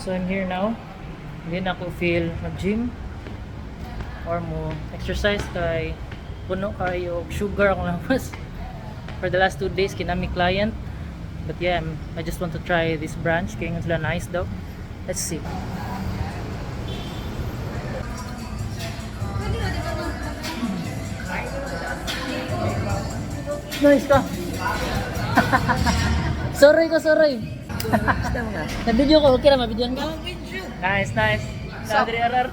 So I'm here now. Hindi na ako feel mag-gym or mo exercise kay puno kayo sugar akong lamas. For the last 2 days kinami client. But yeah, I just want to try this branch kaya nga sila nice daw. Let's see. Nice ka. Sorry ko, sorry. Na-video ko, okay na, mabidyoan ka? Nice, nice. Sadri RR.